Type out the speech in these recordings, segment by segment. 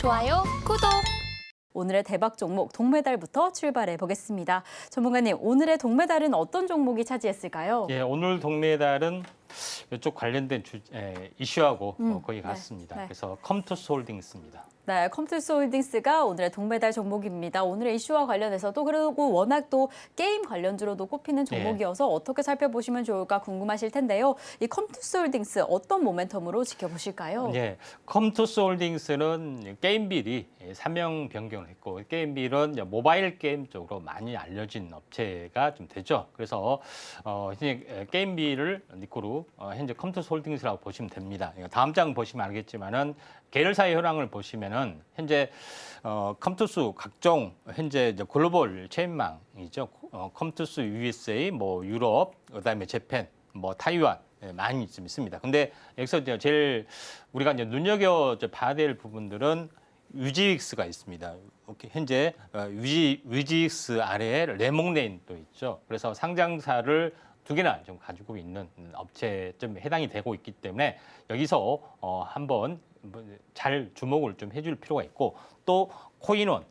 좋아요, 구독! 오늘의 대박 종목 동메달부터 출발해 보겠습니다. 전문가님, 오늘의 동메달은 어떤 종목이 차지했을까요? 예, 오늘 동메달은 이쪽 관련된 이슈하고 거의 네, 같습니다. 네. 그래서 컴투스 홀딩스입니다. 네, 컴투스 홀딩스가 오늘의 동메달 종목입니다. 오늘의 이슈와 관련해서도 그리고 워낙 또 게임 관련주로도 꼽히는 종목이어서 어떻게 살펴보시면 좋을까 궁금하실 텐데요. 이 컴투스 홀딩스 어떤 모멘텀으로 지켜보실까요? 예, 컴투스 홀딩스는 게임빌이 사명 변경을 했고 게임빌은 이제 모바일 게임 쪽으로 많이 알려진 업체가 좀 되죠. 그래서 현재 게임빌을 니코로 현재 컴투스 홀딩스라고 보시면 됩니다. 다음 장 보시면 알겠지만은 계열사의 현황을 보시면은 현재 컴투스 각종 현재 이제 글로벌 체인망이죠. 컴투스 USA, 뭐 유럽, 그다음에 재팬, 뭐 타이완 많이 좀 있습니다. 근데 여기서 이제 제일 우리가 이제 눈여겨 봐야 될 부분들은 위지익스가 있습니다. 현재 위지익스 아래에 레몽레인 또 있죠. 그래서 상장사를 두 개나 좀 가지고 있는 업체에 좀 해당이 되고 있기 때문에 여기서 한번 잘 주목을 좀 해줄 필요가 있고 또 코인원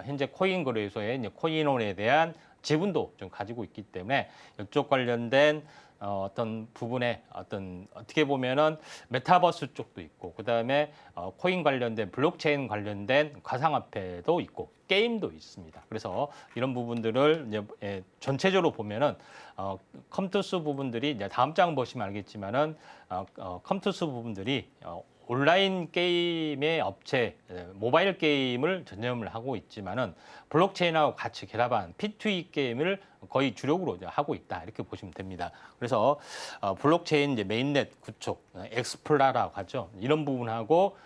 현재 코인 거래소에 이제 코인원에 대한 지분도 좀 가지고 있기 때문에 이쪽 관련된 어떤 부분에 어떻게 보면은 메타버스 쪽도 있고 그다음에 코인 관련된 블록체인 관련된 가상화폐도 있고 게임도 있습니다. 그래서 이런 부분들을 이제 전체적으로 보면은 컴투스 부분들이 이제 다음 장 보시면 알겠지만은 컴투스 부분들이 온라인 게임의 업체, 모바일 게임을 전념을 하고 있지만은 블록체인하고 같이 결합한 P2E 게임을 거의 주력으로 하고 있다 이렇게 보시면 됩니다. 그래서 블록체인 이제 메인넷 구축, 엑스플라라고 하죠. 이런 부분하고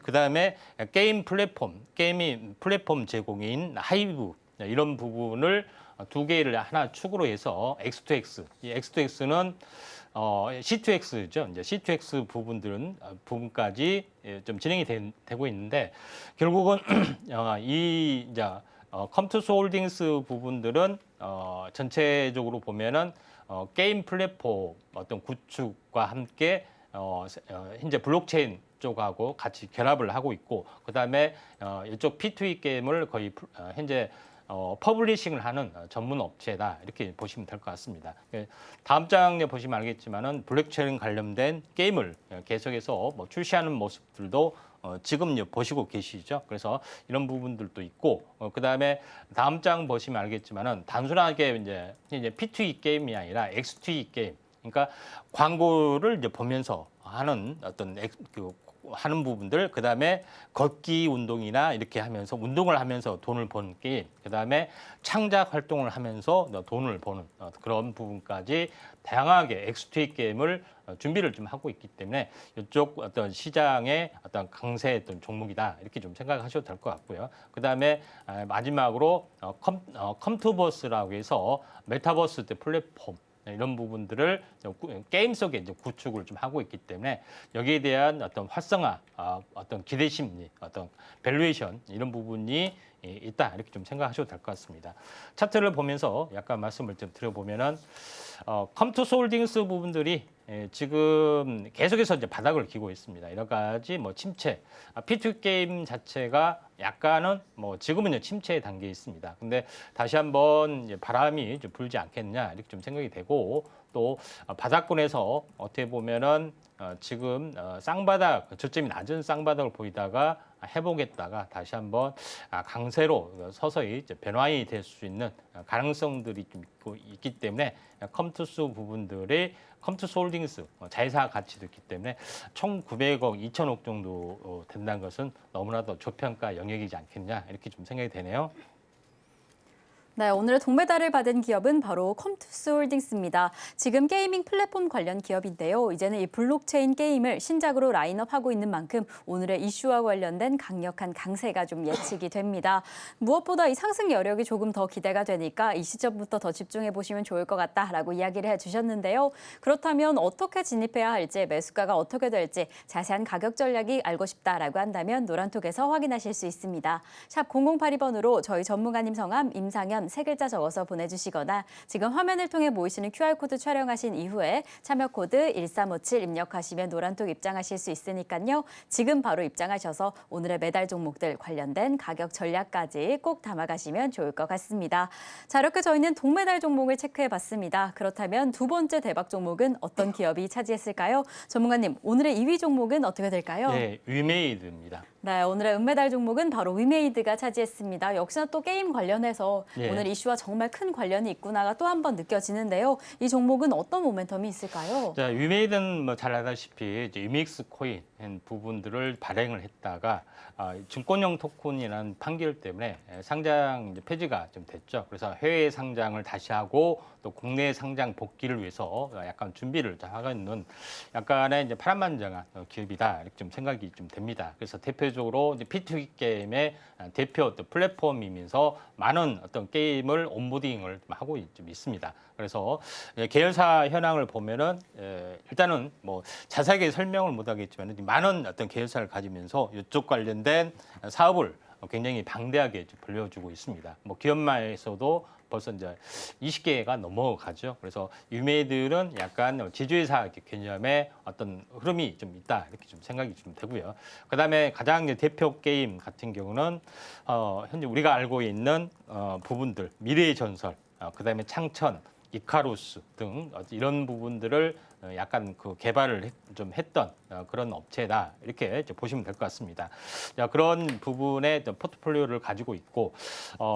그 다음에 게임 플랫폼 제공인 하이브 이런 부분을 두 개를 하나 축으로 해서 X2X, 이 X2X는 C2X죠. 이제 C2X 부분까지 좀 진행이 되고 있는데 결국은 이 이제 컴투스 홀딩스 부분들은 전체적으로 보면은 게임 플랫폼 어떤 구축과 함께 현재 블록체인 쪽하고 같이 결합을 하고 있고 그다음에 이쪽 P2E 게임을 거의 현재 퍼블리싱을 하는 전문 업체다 이렇게 보시면 될 것 같습니다. 다음 장에 보시면 알겠지만은 블록체인 관련된 게임을 계속해서 뭐 출시하는 모습들도 지금 보시고 계시죠. 그래서 이런 부분들도 있고 그다음에 다음 장 보시면 알겠지만은 단순하게 이제 P2E 게임이 아니라 X2E 게임. 그러니까 광고를 이제 보면서 하는 어떤 하는 부분들, 그 다음에 걷기 운동이나 이렇게 하면서 운동을 하면서 돈을 버는 게임, 그 다음에 창작 활동을 하면서 돈을 버는 그런 부분까지 다양하게 X2 게임을 준비를 좀 하고 있기 때문에 이쪽 어떤 시장의 어떤 강세했던 종목이다 이렇게 좀 생각하셔도 될 것 같고요. 그 다음에 마지막으로 컴투버스라고 해서 메타버스 플랫폼. 이런 부분들을 게임 속에 이제 구축을 좀 하고 있기 때문에 여기에 대한 어떤 활성화, 어떤 기대 심리, 어떤 밸류에이션 이런 부분이 있다 이렇게 좀 생각하셔도 될 것 같습니다. 차트를 보면서 약간 말씀을 좀 드려보면은 컴투스 홀딩스 부분들이 지금 계속해서 이제 바닥을 기고 있습니다. 여러 가지 뭐 침체, P2 게임 자체가 약간은 뭐 지금은 이제 침체의 단계에 있습니다. 근데 다시 한번 이제 바람이 좀 불지 않겠냐 이렇게 좀 생각이 되고 또 바닥권에서 어떻게 보면은 지금 쌍바닥 저점이 낮은 쌍바닥을 보이다가 해보겠다가 다시 한번 강세로 서서히 이제 변화이 될 수 있는 가능성들이 좀 있기 때문에 컴투스 부분들이 컴투스 홀딩스 자회사 가치도 있기 때문에 1,900억, 2,000억 정도 된다는 것은 너무나도 저평가 영역이지 않겠냐 이렇게 좀 생각이 되네요. 네, 오늘의 동메달을 받은 기업은 바로 컴투스 홀딩스입니다. 지금 게이밍 플랫폼 관련 기업인데요. 이제는 이 블록체인 게임을 신작으로 라인업하고 있는 만큼 오늘의 이슈와 관련된 강력한 강세가 좀 예측이 됩니다. 무엇보다 이 상승 여력이 조금 더 기대가 되니까 이 시점부터 더 집중해 보시면 좋을 것 같다라고 이야기를 해주셨는데요. 그렇다면 어떻게 진입해야 할지, 매수가가 어떻게 될지 자세한 가격 전략이 알고 싶다라고 한다면 노란톡에서 확인하실 수 있습니다. 샵 0082번으로 저희 전문가님 성함, 임상현, 세 글자 적어서 보내주시거나 지금 화면을 통해 보이시는 QR코드 촬영하신 이후에 참여 코드 1357 입력하시면 노란톡 입장하실 수 있으니까요. 지금 바로 입장하셔서 오늘의 매달 종목들 관련된 가격 전략까지 꼭 담아가시면 좋을 것 같습니다. 자, 이렇게 저희는 동메달 종목을 체크해봤습니다. 그렇다면 두 번째 대박 종목은 어떤 기업이 차지했을까요? 전문가님, 오늘의 2위 종목은 어떻게 될까요? 네, 위메이드입니다. 네, 오늘의 은메달 종목은 바로 위메이드가 차지했습니다. 역시나 또 게임 관련해서 예. 오늘 이슈와 정말 큰 관련이 있구나가 또 한 번 느껴지는데요. 이 종목은 어떤 모멘텀이 있을까요? 자, 위메이드는 뭐 잘 알다시피 이제 유믹스 코인 부분들을 발행을 했다가 증권형 토큰이라는 판결 때문에 상장 이제 폐지가 좀 됐죠. 그래서 해외 상장을 다시 하고 또 국내 상장 복귀를 위해서 약간 준비를 하고 있는 약간의 이제 파란만장한 기업이다 이렇게 좀 생각이 좀 됩니다. 그래서 대표적으로 이제 P2E 게임의 대표 또 플랫폼이면서 많은 어떤 게임을 온보딩을 좀 하고 좀 있습니다. 그래서 계열사 현황을 보면은 일단은 뭐 자세하게 설명을 못하겠지만 많은 어떤 계열사를 가지면서 이쪽 관련된 사업을 굉장히 방대하게 벌려주고 있습니다. 뭐 기업마에서도 벌써 이제 20개가 넘어가죠. 그래서 유메이들은 약간 지주회사 개념의 어떤 흐름이 좀 있다 이렇게 좀 생각이 좀 되고요. 그다음에 가장 이제 대표 게임 같은 경우는 현재 우리가 알고 있는 부분들 미래의 전설, 그다음에 창천, 이카루스 등 이런 부분들을 약간 그 개발을 좀 했던 그런 업체다 이렇게 보시면 될 것 같습니다. 자, 그런 부분의 포트폴리오를 가지고 있고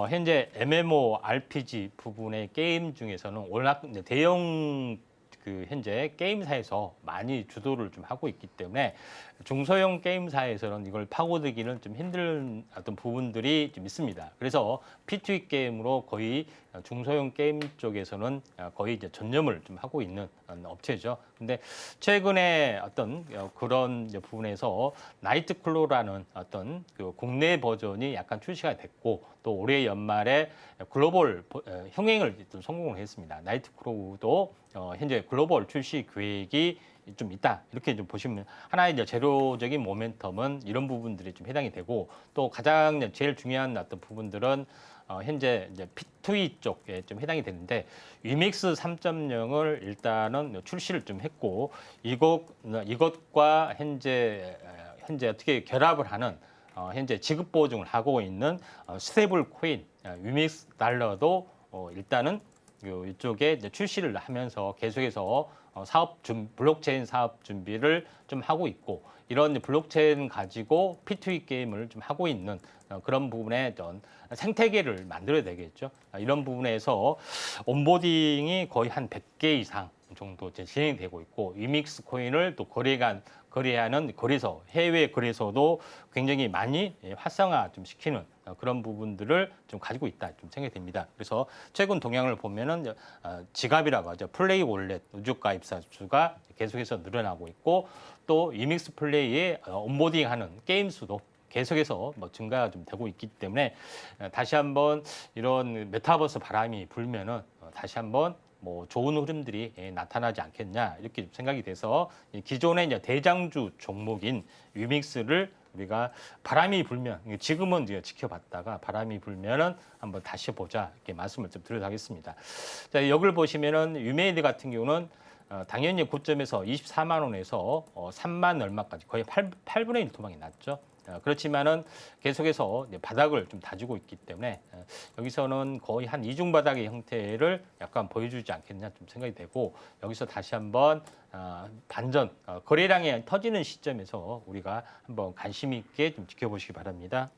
현재 MMORPG 부분의 게임 중에서는 워낙 대형 그 현재 게임사에서 많이 주도를 좀 하고 있기 때문에 중소형 게임사에서는 이걸 파고들기는 좀 힘든 어떤 부분들이 좀 있습니다. 그래서 P2E 게임으로 거의 중소형 게임 쪽에서는 거의 이제 전념을 좀 하고 있는 업체죠. 근데 최근에 어떤 그런 부분에서 나이트클로라는 어떤 그 국내 버전이 약간 출시가 됐고 또 올해 연말에 글로벌 흥행을 좀 성공을 했습니다. 나이트클로우도 현재 글로벌 출시 계획이 좀 있다 이렇게 좀 보시면 하나의 이제 제로적인 모멘텀은 이런 부분들이 좀 해당이 되고 또 가장 제일 중요한 어떤 부분들은 현재 이제 P2E 쪽에 좀 해당이 되는데 위믹스 3.0을 일단은 출시를 좀 했고 이것과 현재 어떻게 결합을 하는 현재 지급 보증을 하고 있는 스테이블 코인 위믹스 달러도 일단은 이쪽에 이제 출시를 하면서 계속해서 블록체인 사업 준비를 좀 하고 있고 이런 블록체인 가지고 P2E 게임을 좀 하고 있는 그런 부분에 좀 생태계를 만들어야 되겠죠. 이런 부분에서 온보딩이 거의 한 100개 이상 정도 진행이 되고 있고 위믹스 코인을 또 거래하는 거래소, 해외 거래소도 굉장히 많이 활성화 좀 시키는 그런 부분들을 좀 가지고 있다 좀 생각이 됩니다. 그래서 최근 동향을 보면은 지갑이라고 하죠. 플레이 월렛 우주 가입자 수가 계속해서 늘어나고 있고 또 위믹스 플레이에 온보딩하는 게임 수도 계속해서 뭐 증가가 좀 되고 있기 때문에 다시 한번 이런 메타버스 바람이 불면은 다시 한번 뭐 좋은 흐름들이 나타나지 않겠냐 이렇게 생각이 돼서 기존의 이제 대장주 종목인 위믹스를 우리가 바람이 불면 지금은 이제 지켜봤다가 바람이 불면은 한번 다시 보자 이렇게 말씀을 좀 드리도록 하겠습니다. 자, 여기를 보시면은 위메이드 같은 경우는 당연히 고점에서 24만 원에서 3만 얼마까지 거의 8분의 1 토막이 났죠. 그렇지만은 계속해서 바닥을 좀 다지고 있기 때문에 여기서는 거의 한 이중 바닥의 형태를 약간 보여주지 않겠냐 좀 생각이 되고 여기서 다시 한번 반전 거래량이 터지는 시점에서 우리가 한번 관심 있게 좀 지켜보시기 바랍니다.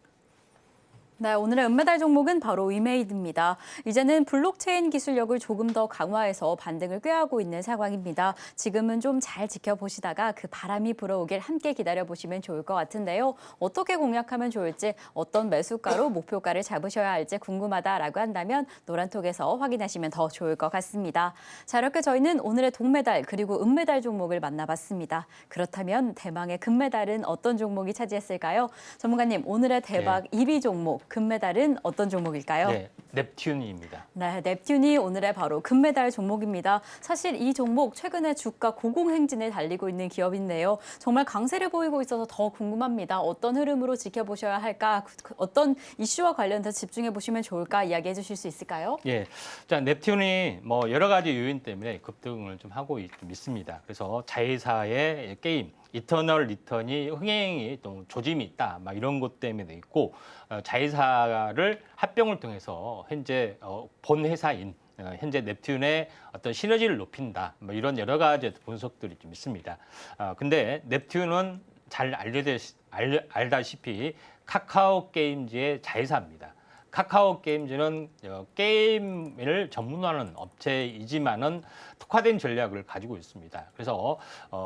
네, 오늘의 은메달 종목은 바로 위메이드입니다. 이제는 블록체인 기술력을 조금 더 강화해서 반등을 꾀하고 있는 상황입니다. 지금은 좀 잘 지켜보시다가 그 바람이 불어오길 함께 기다려보시면 좋을 것 같은데요. 어떻게 공략하면 좋을지, 어떤 매수가로 목표가를 잡으셔야 할지 궁금하다라고 한다면 노란톡에서 확인하시면 더 좋을 것 같습니다. 자, 이렇게 저희는 오늘의 동메달 그리고 은메달 종목을 만나봤습니다. 그렇다면 대망의 금메달은 어떤 종목이 차지했을까요? 전문가님, 오늘의 대박 2위 종목 금메달은 어떤 종목일까요? 네, 넵튠입니다. 네, 넵튠이 오늘의 바로 금메달 종목입니다. 사실 이 종목 최근에 주가 고공행진을 달리고 있는 기업인데요. 정말 강세를 보이고 있어서 더 궁금합니다. 어떤 흐름으로 지켜보셔야 할까? 어떤 이슈와 관련돼서 집중해 보시면 좋을까? 이야기해 주실 수 있을까요? 예, 자 넵튠이 뭐 여러 가지 요인 때문에 급등을 좀 하고 있습니다. 그래서 자회사의 게임 이터널 리턴이 흥행이 또 조짐이 있다, 막 이런 것 때문에도 있고 자회사를 합병을 통해서 현재 본 회사인 현재 넵튠의 어떤 시너지를 높인다, 뭐 이런 여러 가지 분석들이 좀 있습니다. 근데 넵튠은 잘 알다시피 카카오 게임즈의 자회사입니다. 카카오 게임즈는 게임을 전문화하는 업체이지만은 특화된 전략을 가지고 있습니다. 그래서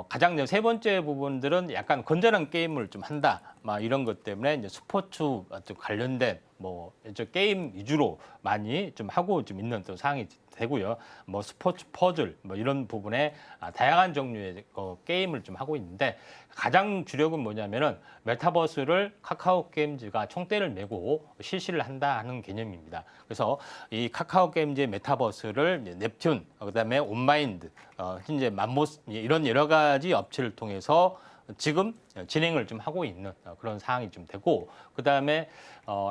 가장 세 번째 부분들은 약간 건전한 게임을 좀 한다, 막 이런 것 때문에 이제 스포츠 관련된 뭐 게임 위주로 많이 좀 하고 좀 있는 또 상황이 되고요. 뭐 스포츠 퍼즐 뭐 이런 부분에 다양한 종류의 게임을 좀 하고 있는데 가장 주력은 뭐냐면은 메타버스를 카카오 게임즈가 총대를 메고 실시를 한다 하는 개념입니다. 그래서 이 카카오 게임즈의 메타버스를 넵튠, 그다음에 온마인드, 현재 맘모스 이런 여러 가지 업체를 통해서 지금 진행을 좀 하고 있는 그런 상황이 좀 되고, 그다음에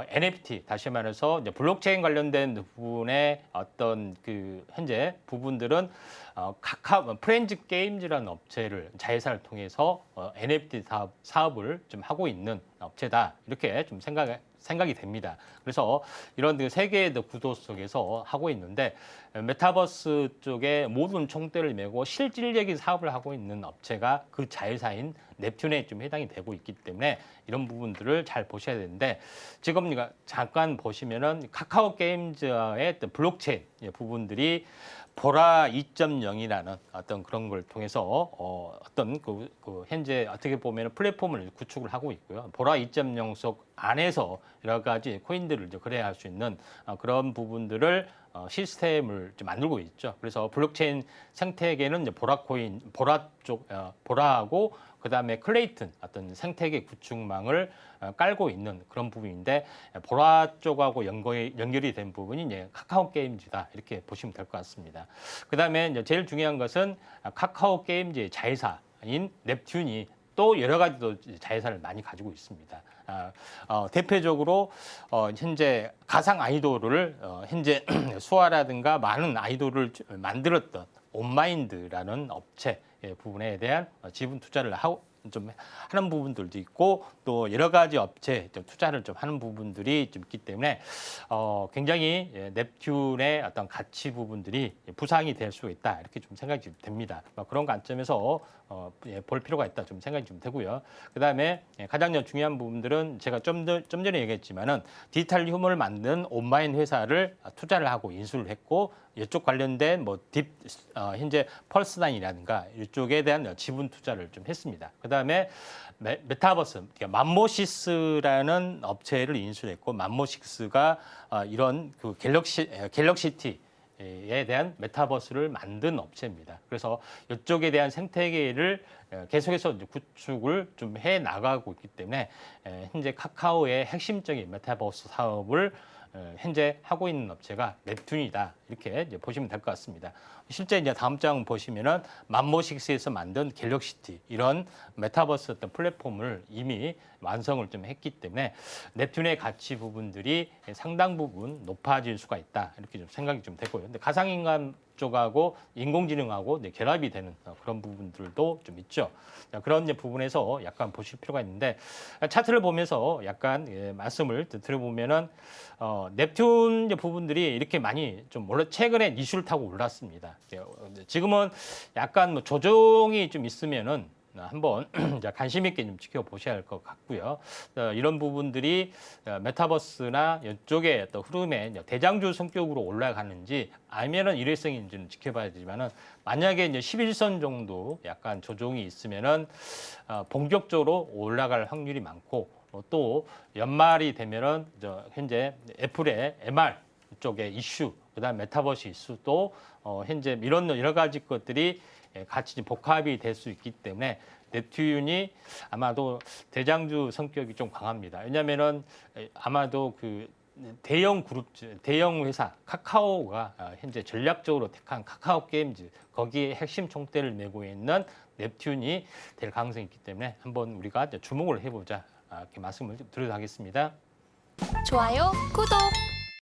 NFT, 다시 말해서 이제 블록체인 관련된 부분의 어떤 그 현재 부분들은 카카오 프렌즈 게임즈라는 업체를 자회사를 통해서 NFT 사업을 좀 하고 있는 업체다, 이렇게 좀 생각이 됩니다. 그래서 이런 그 세계의 구도 속에서 하고 있는데 메타버스 쪽에 모든 총대를 메고 실질적인 사업을 하고 있는 업체가 그 자회사인 넵튠에 좀 해당이 되고 있기 때문에 이런 부분들을 잘 보셔야 되는데, 지금 잠깐 보시면은 카카오 게임즈의 블록체인 부분들이 보라 2.0이라는 어떤 그런 걸 통해서 어떤 그 현재 어떻게 보면 플랫폼을 구축을 하고 있고요. 보라 2.0 속 안에서 여러 가지 코인들을 이제 거래할 수 있는 그런 부분들을 시스템을 좀 만들고 있죠. 그래서 블록체인 생태계는 이제 보라하고 그다음에 클레이튼 어떤 생태계 구축망을 깔고 있는 그런 부분인데, 보라 쪽하고 연결이 된 부분이 이제 카카오 게임즈다, 이렇게 보시면 될 것 같습니다. 그다음에 이제 제일 중요한 것은 카카오 게임즈의 자회사인 넵튠이 또 여러 가지 또 자회사를 많이 가지고 있습니다. 대표적으로 현재 가상 아이돌을 현재 수아라든가 많은 아이돌을 만들었던 온마인드라는 업체 부분에 대한 지분 투자를 좀 하는 부분들도 있고, 또 여러 가지 업체 좀 투자를 좀 하는 부분들이 좀 있기 때문에 굉장히 넵튠의 어떤 가치 부분들이 부상이 될 수 있다, 이렇게 좀 생각이 좀 됩니다. 그런 관점에서 볼 필요가 있다, 좀 생각이 좀 되고요. 그다음에 가장 중요한 부분들은 제가 좀 전에 얘기했지만은 디지털 휴머를 만든 온라인 회사를 투자를 하고 인수를 했고, 이쪽 관련된 현재 펄스단이라든가 이쪽에 대한 지분 투자를 좀 했습니다. 그다음에 메타버스, 그러니까 맘모시스라는 업체를 인수했고, 맘모시스가 이런 그 갤럭시티에 대한 메타버스를 만든 업체입니다. 그래서 이쪽에 대한 생태계를 계속해서 구축을 좀 해 나가고 있기 때문에 현재 카카오의 핵심적인 메타버스 사업을 현재 하고 있는 업체가 넵튠이다, 이렇게 이제 보시면 될 것 같습니다. 실제 이제 다음 장 보시면은 맘모식스에서 만든 갤럭시티 이런 메타버스 어떤 플랫폼을 이미 완성을 좀 했기 때문에 넵튠의 가치 부분들이 상당 부분 높아질 수가 있다, 이렇게 좀 생각이 좀 되고요. 근데 가상인간 쪽하고 인공지능하고 결합이 되는 그런 부분들도 좀 있죠. 그런 부분에서 약간 보실 필요가 있는데, 차트를 보면서 약간 말씀을 드려보면은 넵튠 부분들이 이렇게 많이 좀 최근에 이슈를 타고 올랐습니다. 지금은 약간 조정이 좀 있으면은 한번 관심 있게 좀 지켜보셔야 할 것 같고요. 이런 부분들이 메타버스나 이쪽에 또 흐름에 대장주 성격으로 올라가는지 아니면은 일회성인지는 지켜봐야 되지만은, 만약에 이제 11선 정도 약간 조정이 있으면은 본격적으로 올라갈 확률이 많고, 또 연말이 되면은 현재 애플의 MR 쪽의 이슈, 그다음 메타버스 이슈도 현재 이런 여러 가지 것들이 같이 좀 복합이 될 수 있기 때문에 넵튠이 아마도 대장주 성격이 좀 강합니다. 왜냐하면은 아마도 그 대형 그룹, 대형 회사 카카오가 현재 전략적으로 택한 카카오 게임즈 거기에 핵심 총대를 메고 있는 넵튠이 될 가능성이 있기 때문에 한번 우리가 주목을 해보자 이렇게 말씀을 드리도록 하겠습니다. 좋아요, 구독!